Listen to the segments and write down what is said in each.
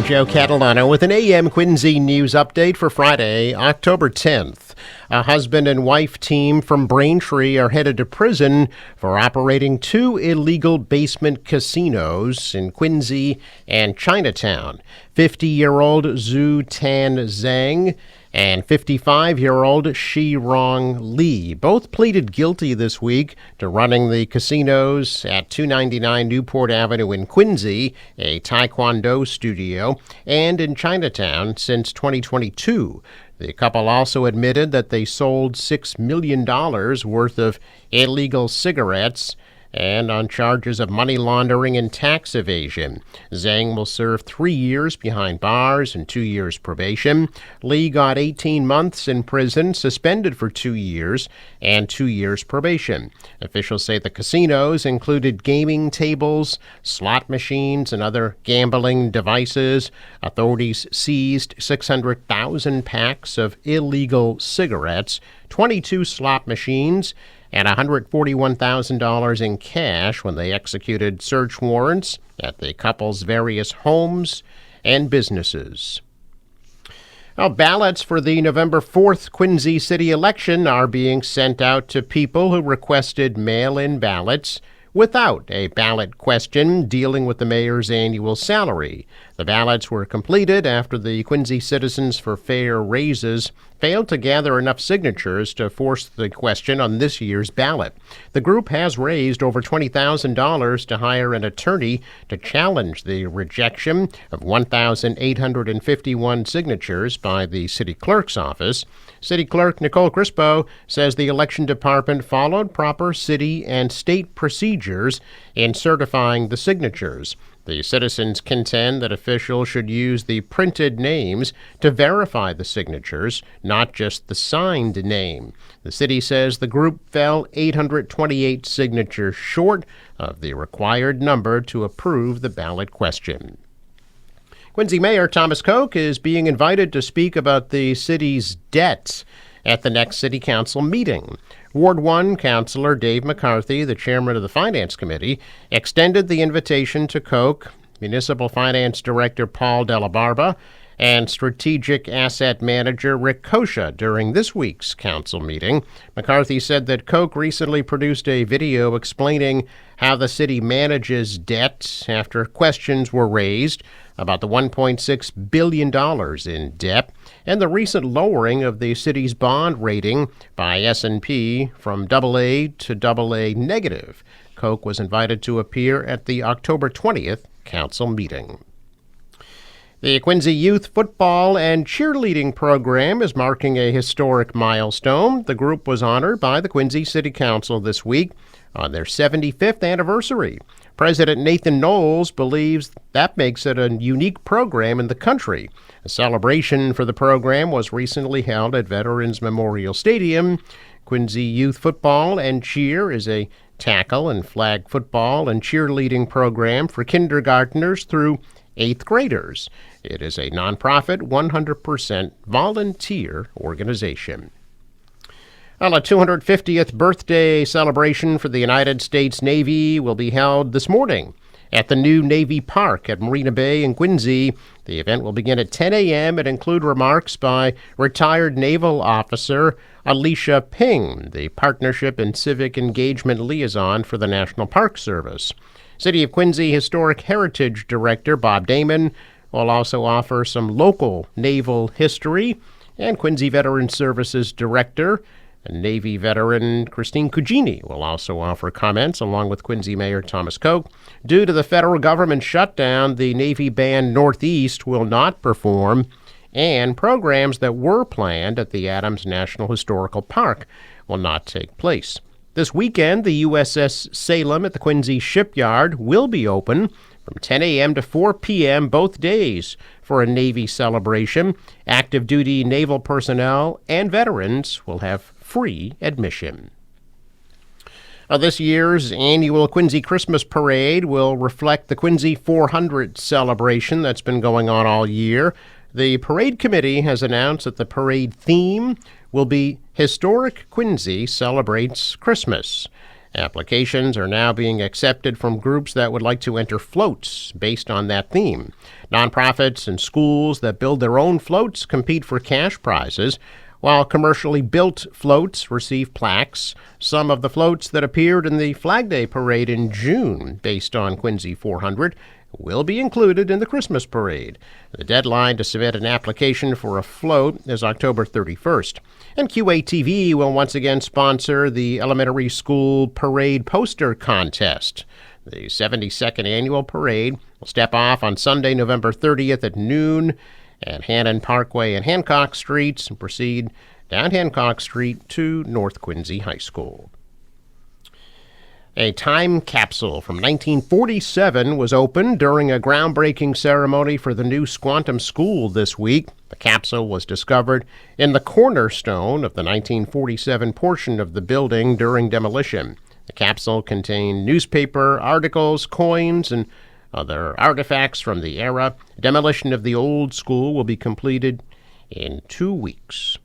Joe Catalano with an AM Quincy news update for Friday, October 10th. A husband and wife team from Braintree are headed to prison for operating two illegal basement casinos in Quincy and Chinatown. 50-year-old Zhu Tan Zhang and 55-year-old Shi Rong Li both pleaded guilty this week to running the casinos at 299 Newport Avenue in Quincy, a Taekwondo studio, and in Chinatown since 2022. The couple also admitted that they sold $6 million worth of illegal cigarettes and on charges of money laundering and tax evasion. Zhang will serve 3 years behind bars and 2 years probation. Li got 18 months in prison, suspended for 2 years, and 2 years probation. Officials say the casinos included gaming tables, slot machines, and other gambling devices. Authorities seized 600,000 packs of illegal cigarettes, 22 slot machines, and $141,000 in cash when they executed search warrants at the couple's various homes and businesses. Now, ballots for the November 4th Quincy City election are being sent out to people who requested mail-in ballots without a ballot question dealing with the mayor's annual salary. The ballots were completed after the Quincy Citizens for Fair Raises failed to gather enough signatures to force the question on this year's ballot. The group has raised over $20,000 to hire an attorney to challenge the rejection of 1,851 signatures by the city clerk's office. City Clerk Nicole Crispo says the election department followed proper city and state procedures in certifying the signatures. The citizens contend that officials should use the printed names to verify the signatures, not just the signed name. The city says the group fell 828 signatures short of the required number to approve the ballot question. Quincy Mayor Thomas Koch is being invited to speak about the city's debts at the next City Council meeting. Ward 1 Councilor Dave McCarthy, the chairman of the Finance Committee, extended the invitation to Koch, Municipal Finance Director Paul Della Barba, and Strategic Asset Manager Rick Kosha during this week's council meeting. McCarthy said that Koch recently produced a video explaining how the city manages debt after questions were raised about the $1.6 billion in debt and the recent lowering of the city's bond rating by S&P from AA to AA negative. Koch was invited to appear at the October 20th council meeting. The Quincy Youth Football and Cheerleading Program is marking a historic milestone. The group was honored by the Quincy City Council this week on their 75th anniversary. President Nathan Knowles believes that makes it a unique program in the country. A celebration for the program was recently held at Veterans Memorial Stadium. Quincy Youth Football and Cheer is a tackle and flag football and cheerleading program for kindergartners through 8th graders. It is a nonprofit, 100% volunteer organization. Well, a 250th birthday celebration for the United States Navy will be held this morning at the new Navy Park at Marina Bay in Quincy. The event will begin at 10 a.m. and include remarks by retired naval officer Alicia Ping, the Partnership and Civic Engagement Liaison for the National Park Service. City of Quincy Historic Heritage Director Bob Damon will also offer some local naval history, and Quincy Veteran Services Director and Navy veteran Christine Cugini will also offer comments, along with Quincy Mayor Thomas Koch. Due to the federal government shutdown, the Navy Band Northeast will not perform, and programs that were planned at the Adams National Historical Park will not take place. This weekend, the USS Salem at the Quincy Shipyard will be open from 10 a.m. to 4 p.m. both days for a Navy celebration. Active duty naval personnel and veterans will have free admission. This year's annual Quincy Christmas Parade will reflect the Quincy 400 celebration that's been going on all year. The parade committee has announced that the parade theme will be Historic Quincy Celebrates Christmas. Applications are now being accepted from groups that would like to enter floats based on that theme. Nonprofits and schools that build their own floats compete for cash prizes, while commercially built floats receive plaques. Some of the floats that appeared in the Flag Day Parade in June, based on Quincy 400, will be included in the Christmas Parade. The deadline to submit an application for a float is October 31st. And QATV will once again sponsor the Elementary School Parade Poster Contest. The 72nd Annual Parade will step off on Sunday, November 30th at noon at Hannon Parkway and Hancock Streets and proceed down Hancock Street to North Quincy High School. A time capsule from 1947 was opened during a groundbreaking ceremony for the new Squantum School this week. The capsule was discovered in the cornerstone of the 1947 portion of the building during demolition. The capsule contained newspaper articles, coins, and other artifacts from the era. Demolition of the old school will be completed in 2 weeks.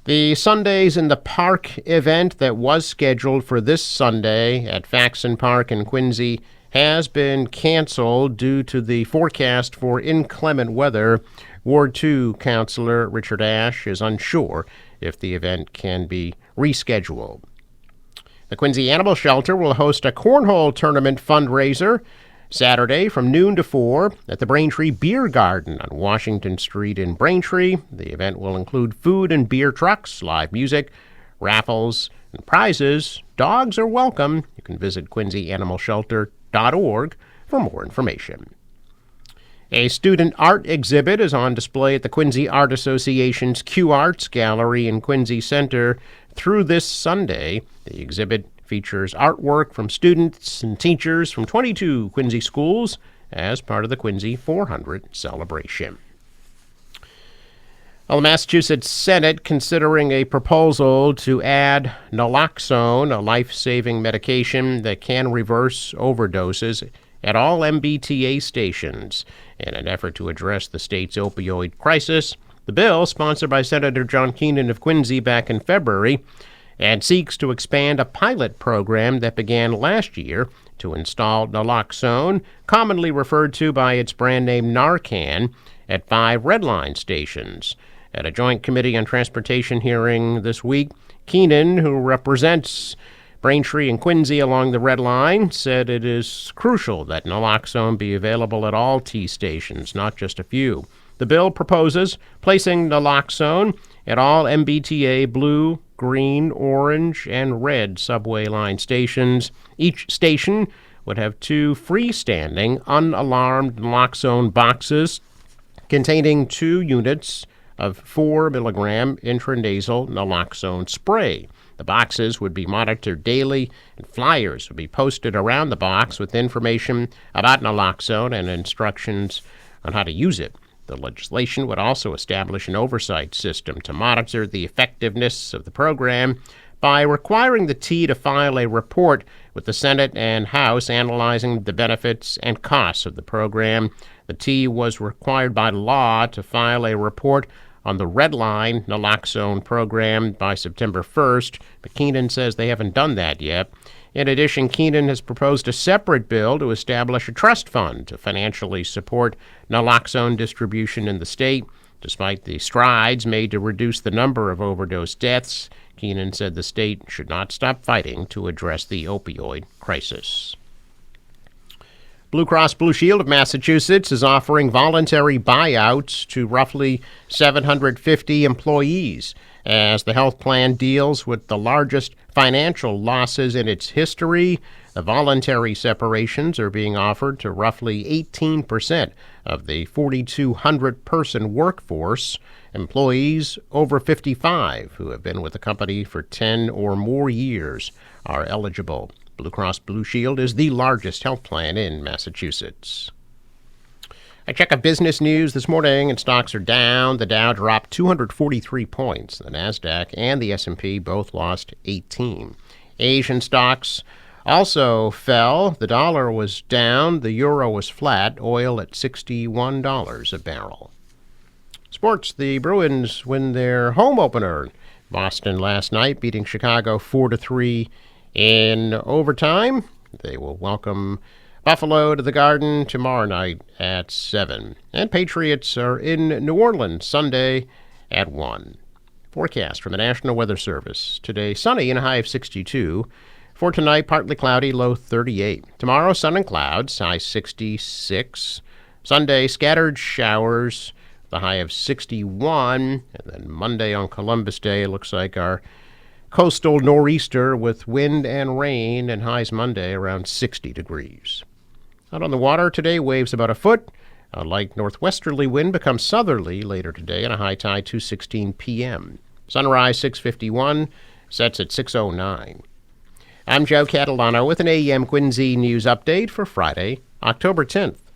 The Sundays in the Park event that was scheduled for this Sunday at Faxon Park in Quincy has been canceled due to the forecast for inclement weather. Ward 2 Councilor Richard Ash is unsure if the event can be rescheduled. The Quincy Animal Shelter will host a cornhole tournament fundraiser Saturday from noon to 4 at the Braintree Beer Garden on Washington Street in Braintree. The event will include food and beer trucks, live music, raffles, and prizes. Dogs are welcome. You can visit quincyanimalshelter.org for more information. A student art exhibit is on display at the Quincy Art Association's Q Arts Gallery in Quincy Center through this Sunday. The exhibit features artwork from students and teachers from 22 Quincy schools as part of the Quincy 400 celebration. Well, the Massachusetts Senate considering a proposal to add naloxone, a life-saving medication that can reverse overdoses, at all MBTA stations in an effort to address the state's opioid crisis. The bill, sponsored by Senator John Keenan of Quincy back in February, and seeks to expand a pilot program that began last year to install naloxone, commonly referred to by its brand name Narcan, at 5 Red Line stations. At a Joint Committee on Transportation hearing this week, Keenan, who represents Braintree and Quincy along the Red Line, said it is crucial that naloxone be available at all T stations, not just a few. The bill proposes placing naloxone at all MBTA blue, green, orange, and red subway line stations. Each station would have 2 freestanding, unalarmed naloxone boxes containing 2 units of 4 milligram intranasal naloxone spray. The boxes would be monitored daily, and flyers would be posted around the box with information about naloxone and instructions on how to use it. The legislation would also establish an oversight system to monitor the effectiveness of the program by requiring the T to file a report with the Senate and House analyzing the benefits and costs of the program. The T was required by law to file a report on the Red Line naloxone program by September 1st, but Keenan says they haven't done that yet. In addition, Keenan has proposed a separate bill to establish a trust fund to financially support naloxone distribution in the state. Despite the strides made to reduce the number of overdose deaths, Keenan said the state should not stop fighting to address the opioid crisis. Blue Cross Blue Shield of Massachusetts is offering voluntary buyouts to roughly 750 employees as the health plan deals with the largest financial losses in its history. The voluntary separations are being offered to roughly 18% of the 4,200-person workforce. Employees over 55 who have been with the company for 10 or more years are eligible. Blue Cross Blue Shield is the largest health plan in Massachusetts. I check out business news this morning, and stocks are down. The Dow dropped 243 points. The Nasdaq and the S&P both lost 18. Asian stocks also fell. The dollar was down. The euro was flat. Oil at $61 a barrel. Sports, the Bruins win their home opener. Boston last night beating Chicago 4-3 In overtime, they will welcome Buffalo to the Garden tomorrow night at 7. And Patriots are in New Orleans Sunday at 1. Forecast from the National Weather Service. Today, sunny and a high of 62. For tonight, partly cloudy, low 38. Tomorrow, sun and clouds, high 66. Sunday, scattered showers, the high of 61. And then Monday on Columbus Day, it looks like our coastal nor'easter with wind and rain, and highs Monday around 60 degrees. Out on the water today, waves about a foot. A light northwesterly wind becomes southerly later today, and a high tide 2:16 p.m. Sunrise 6:51, sets at 6:09. I'm Joe Catalano with an AEM Quincy News Update for Friday, October 10th.